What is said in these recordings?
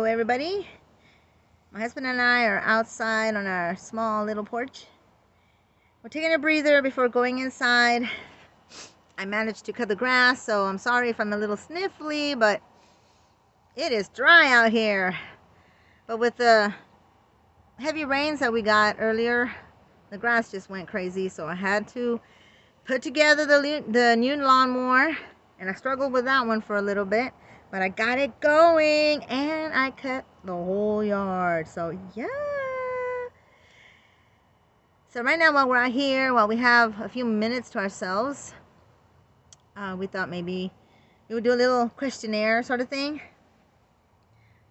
everybody. My husband and I are outside on our small little porch. We're taking a breather before going inside. I managed to cut the grass, so I'm sorry if I'm a little sniffly, but it is dry out here. But with the heavy rains that we got earlier, the grass just went crazy, so I had to put together the new lawnmower, and I struggled with that one for a little bit. But I got it going, and I cut the whole yard. So, yeah. So right now, while we're out here, while we have a few minutes to ourselves, we thought maybe we would do a little questionnaire sort of thing.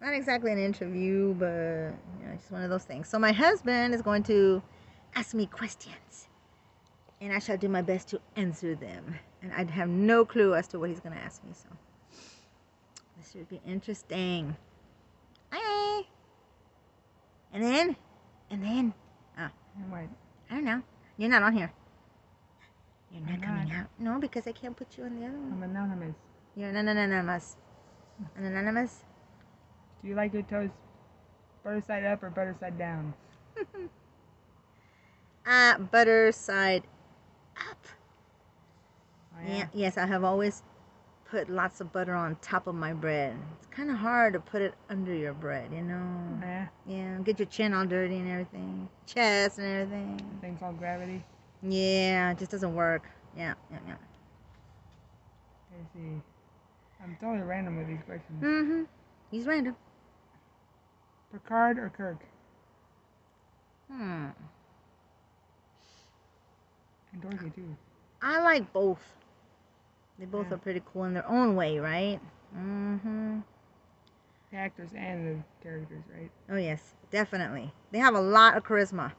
Not exactly an interview, but just one of those things. So my husband is going to ask me questions, and I shall do my best to answer them. And I have no clue as to what he's going to ask me, so this should be interesting. Hi. And then, What? I don't know. You're not on here. You're not coming out. No, because I can't put you on the other one. I'm anonymous. You're anonymous. An anonymous? Do you like your toast butter side up or butter side down? Butter side up. Oh, yeah? Yes, I have always put lots of butter on top of my bread. It's kind of hard to put it under your bread, you know? Yeah. Yeah, get your chin all dirty and everything. Chest and everything. Things all gravity. Yeah, it just doesn't work. Yeah. Let's see. I'm totally random with these questions. Mm-hmm. He's random. Picard or Kirk? And And Dorothy, too. I like both. They both are pretty cool in their own way, right? Mm-hmm. The actors and the characters, right? Oh, yes, definitely. They have a lot of charisma.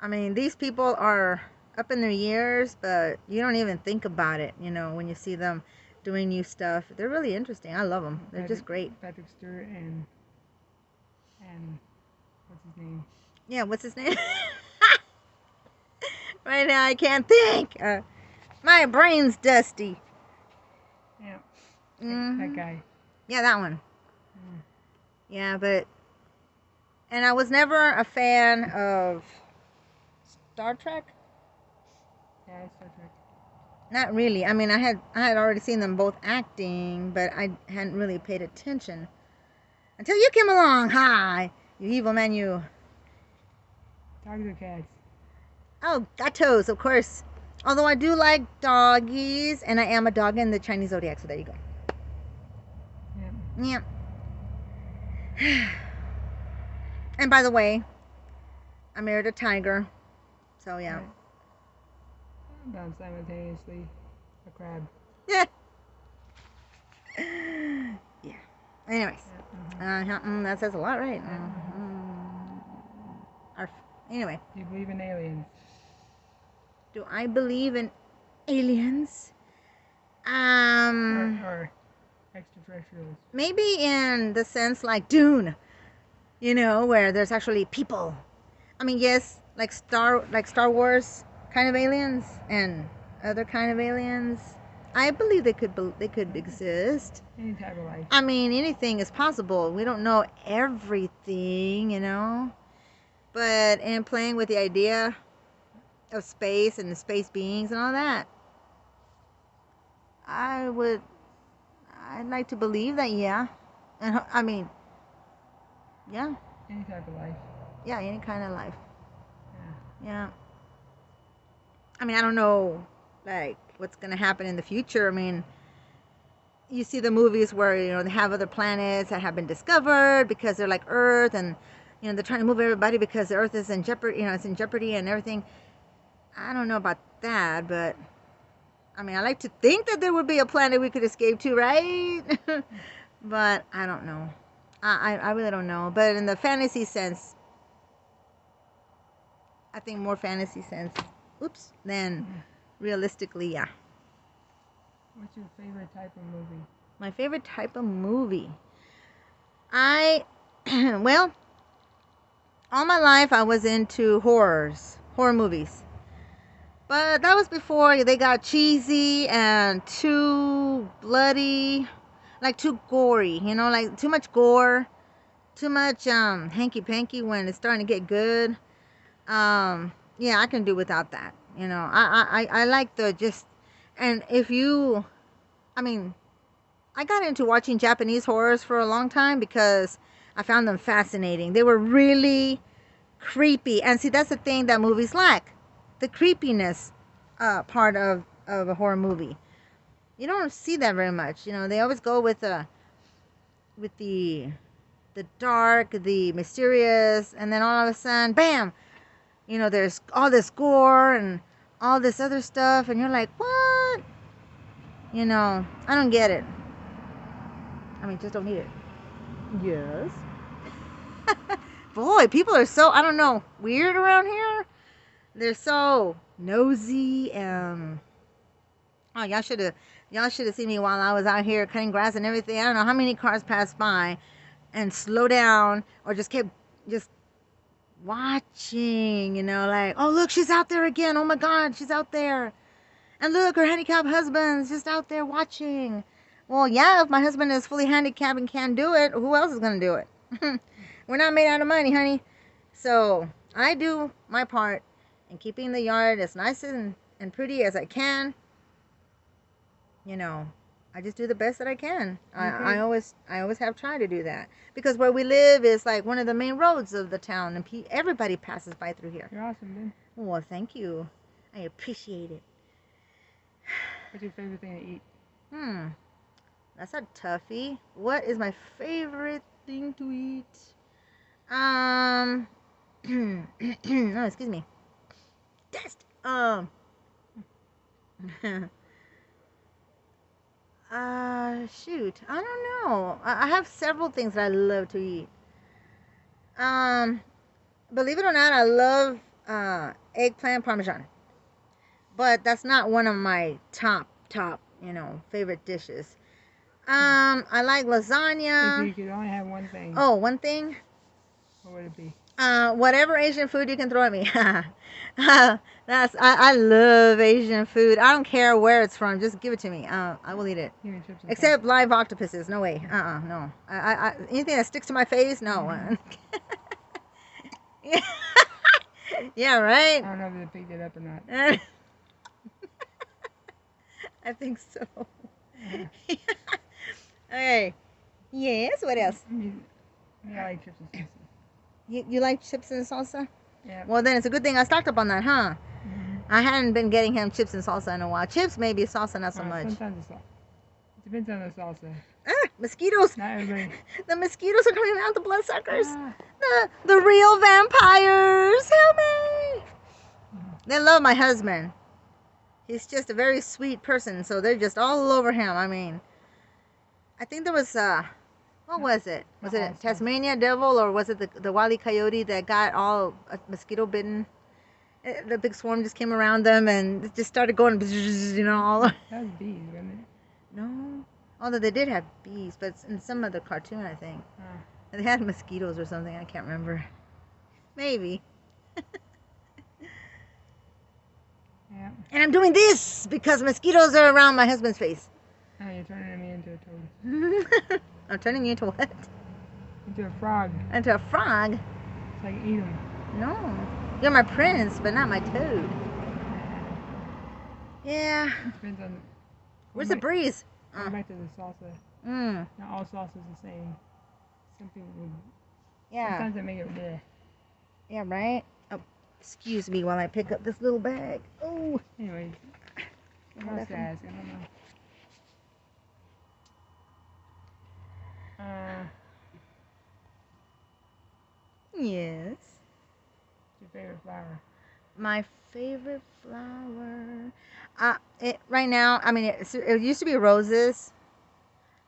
I mean, these people are up in their years, but you don't even think about it, when you see them doing new stuff. They're really interesting. I love them. They're just great. Patrick Stewart and what's his name? Yeah, what's his name? Right now, I can't think. My brain's dusty. Yeah. Mm-hmm. That guy. Yeah, that one. Yeah, and I was never a fan of Star Trek. Yeah, Star Trek. Not really. I mean, I had already seen them both acting, but I hadn't really paid attention until you came along. Hi, you evil man, you. Dogs or cats? Oh, gatos, of course. Although I do like doggies, and I am a dog in the Chinese zodiac, so there you go. Yeah. Yeah. And by the way, I married a tiger, so yeah. Right. Done simultaneously. A crab. Yeah. Yeah. Anyways, that says a lot, right? Anyway. Do you believe in aliens? Do I believe in aliens? Or extraterrestrials? Maybe in the sense like Dune, where there's actually people. I mean, yes, like Star Wars kind of aliens and other kind of aliens. I believe they could exist. Any type of life. I mean, anything is possible. We don't know everything, But in playing with the idea of space and the space beings and all that, I'd like to believe that, yeah. And I mean, yeah. Any type of life. Yeah, any kind of life. Yeah. Yeah. I mean, I don't know, like, what's going to happen in the future. I mean, you see the movies where, they have other planets that have been discovered because they're like Earth, and, they're trying to move everybody because the Earth is in jeopardy, it's in jeopardy and everything. I don't know about that, but, I mean, I like to think that there would be a planet we could escape to, right? But I don't know. I really don't know. But in the fantasy sense, I think more fantasy sense, than realistically, yeah. What's your favorite type of movie? My favorite type of movie? Well, all my life I was into horror movies. But that was before they got cheesy and too bloody, like too gory, like too much gore. too much hanky-panky when it's starting to get good. Yeah, I can do without that. You know, I like the just, and if you, I mean, I got into watching Japanese horrors for a long time because I found them fascinating. They were really creepy. And see, that's the thing that movies lack, the creepiness part of a horror movie. You don't see that very much. You know, they always go with with the dark, the mysterious, and then all of a sudden, bam! You know, there's all this gore and all this other stuff, and you're like, what? You know, I don't get it. I mean, just don't need it. Yes. Boy, people are so, I don't know, weird around here. They're so nosy and oh, y'all should have seen me while I was out here cutting grass and everything. I don't know how many cars passed by and slow down or just kept just watching, you know, like, oh look, she's out there again. Oh my God, she's out there. And look, her handicapped husband's just out there watching. Well, yeah, if my husband is fully handicapped and can't do it, who else is gonna do it? We're not made out of money, honey. So I do my part in keeping the yard as nice and pretty as I can. You know, I just do the best that I can. I always have tried to do that because where we live is like one of the main roads of the town, and everybody passes by through here. You're awesome, dude. Well, thank you. I appreciate it. What's your favorite thing to eat? That's a toughie. What is my favorite thing to eat? No, excuse me. Test. Shoot. I don't know. I have several things that I love to eat. Believe it or not, I love eggplant parmesan. But that's not one of my top, you know, favorite dishes. I like lasagna. If you could only have one thing, Oh, one thing? what would it be? Whatever Asian food you can throw at me. I love Asian food. I don't care where it's from. Just give it to me. I will eat it. Give me chips and Except live octopuses. No way. No. Anything that sticks to my face, no. Yeah, right? I don't know if they picked it up or not. I think so. Okay. Yes, what else? Yeah, I like chips and salsa. You like chips and salsa? Yeah. Well, then it's a good thing I stocked up on that, huh? Mm-hmm. I hadn't been getting him chips and salsa in a while. Chips maybe, salsa not so much. Sometimes it's salsa. It depends on the salsa. Mosquitoes. Not everybody. The mosquitoes are coming out, the bloodsuckers. Ah. The real vampires. Help me. They love my husband. He's just a very sweet person, so they're just all over him. I mean, I think there was what was it? Was it a Tasmania devil or was it the Wile E. Coyote that got all mosquito bitten? The big swarm just came around them and it just started going, you know, all. That was bees, wasn't it? No, although they did have bees, but it's in some other cartoon, I think. They had mosquitoes or something. I can't remember. Maybe. Yeah. And I'm doing this because mosquitoes are around my husband's face. Oh, you're turning me into a toad. I'm turning you into what? Into a frog. Into a frog? So I can eat them. No. You're my prince, but not my toad. Yeah. It depends on... Where's the breeze? Go back to the salsa. Not all salsa is the same. Some people would... Yeah. Sometimes they make it bleh. Yeah, right? Oh, excuse me while I pick up this little bag. Oh. Anyways. What else to ask? I don't know. Yes. What's your favorite flower? My favorite flower. Right now, I mean, it used to be roses.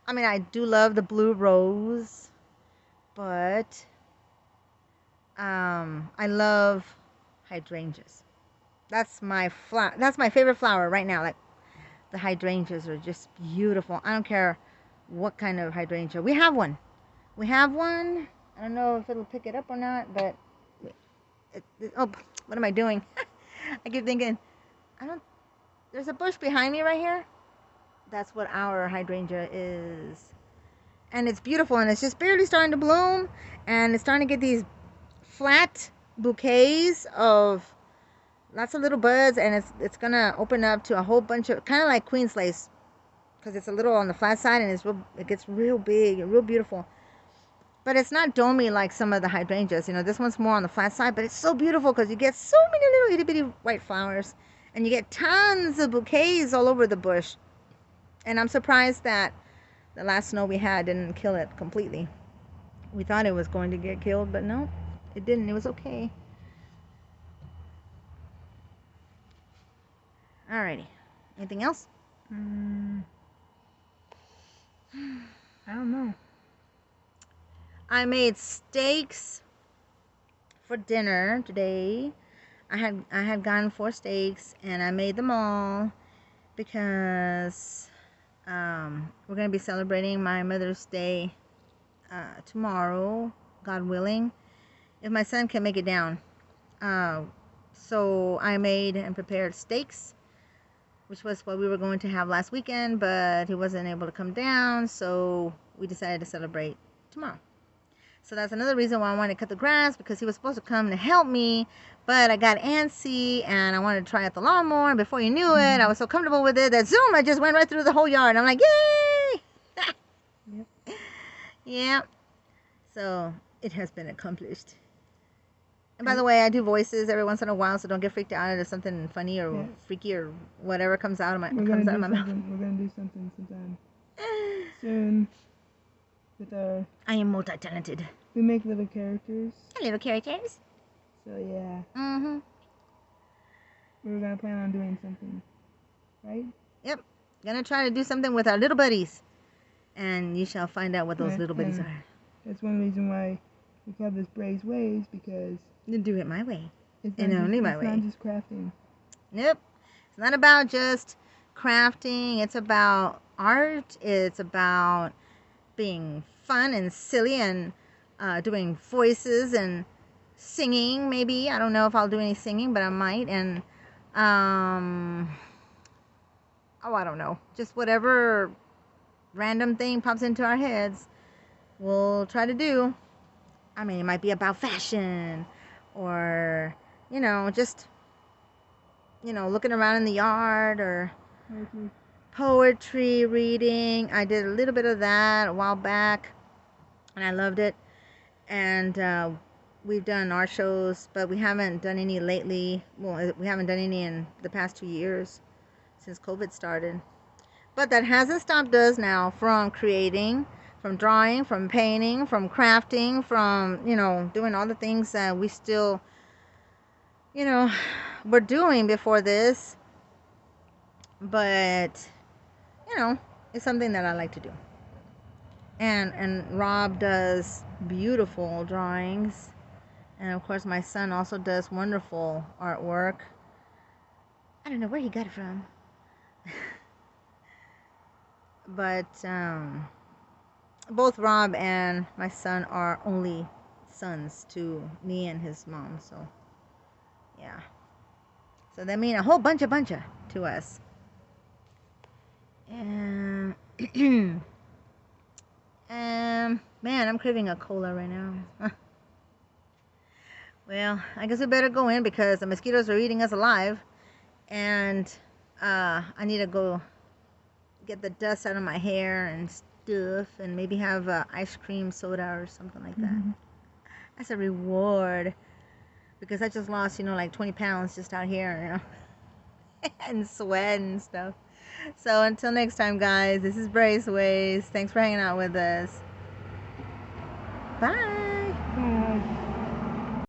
I mean, I do love the blue rose, but I love hydrangeas. That's my That's my favorite flower right now. Like the hydrangeas are just beautiful. I don't care what kind of hydrangea. We have one. I don't know if it'll pick it up or not, but oh, what am I doing? I keep thinking, there's a bush behind me right here. That's what our hydrangea is. and it's beautiful, and it's just barely starting to bloom, and it's starting to get these flat bouquets of lots of little buds, and it's gonna open up to a whole bunch of, kind of like Queen's lace, because it's a little on the flat side, and it gets real big and real beautiful. But it's not domey like some of the hydrangeas. This one's more on the flat side, but it's so beautiful because you get so many little itty bitty white flowers, and you get tons of bouquets all over the bush. And I'm surprised that the last snow we had didn't kill it completely. We thought it was going to get killed, but no, it didn't. It was okay. Alrighty. Anything else? I don't know. I made steaks for dinner today. I had gone for steaks, and I made them all because we're gonna be celebrating my Mother's Day tomorrow, God willing, if my son can make it down. So I made and prepared steaks, which was what we were going to have last weekend, but he wasn't able to come down, so we decided to celebrate tomorrow. So that's another reason why I wanted to cut the grass, because he was supposed to come to help me, but I got antsy and I wanted to try out the lawnmower, and before you knew it, I was so comfortable with it that zoom, I just went right through the whole yard. I'm like, yay! Yep. Yeah. So it has been accomplished. And by the way, I do voices every once in a while, so don't get freaked out if something funny or freaky or whatever comes out of my mouth. We're gonna do something sometime soon with our. I am multi-talented. We make little characters. Little characters. So yeah. Mm-hmm. We were gonna plan on doing something, right? Yep. Gonna try to do something with our little buddies, and you shall find out what those little buddies are. That's one reason why we call this Brey's Ways, because you do it my way, and only my way. It's not just crafting. Nope. It's not about just crafting. It's about art. It's about being fun and silly and doing voices and singing, maybe. I don't know if I'll do any singing, but I might. And I don't know, just whatever random thing pops into our heads, we'll try to do. I mean, it might be about fashion, or just looking around in the yard, or poetry reading. I did a little bit of that a while back, and I loved it. And we've done art shows, but we haven't done any lately. Well, we haven't done any in the past 2 years since COVID started. But that hasn't stopped us now from creating, from drawing, from painting, from crafting, from doing all the things that we still were doing before this. But it's something that I like to do. And Rob does beautiful drawings, and of course my son also does wonderful artwork. I don't know where he got it from. But both Rob and my son are only sons to me and his mom, so yeah. So that means a whole bunch to us. And man, I'm craving a cola right now. Well, I guess we better go in because the mosquitoes are eating us alive, and I need to go get the dust out of my hair and stuff, and maybe have ice cream soda or something like that. That's a reward, because I just lost like 20 pounds just out here, and sweat and stuff. So until next time, guys, this is Brey's Ways. Thanks for hanging out with us. Bye.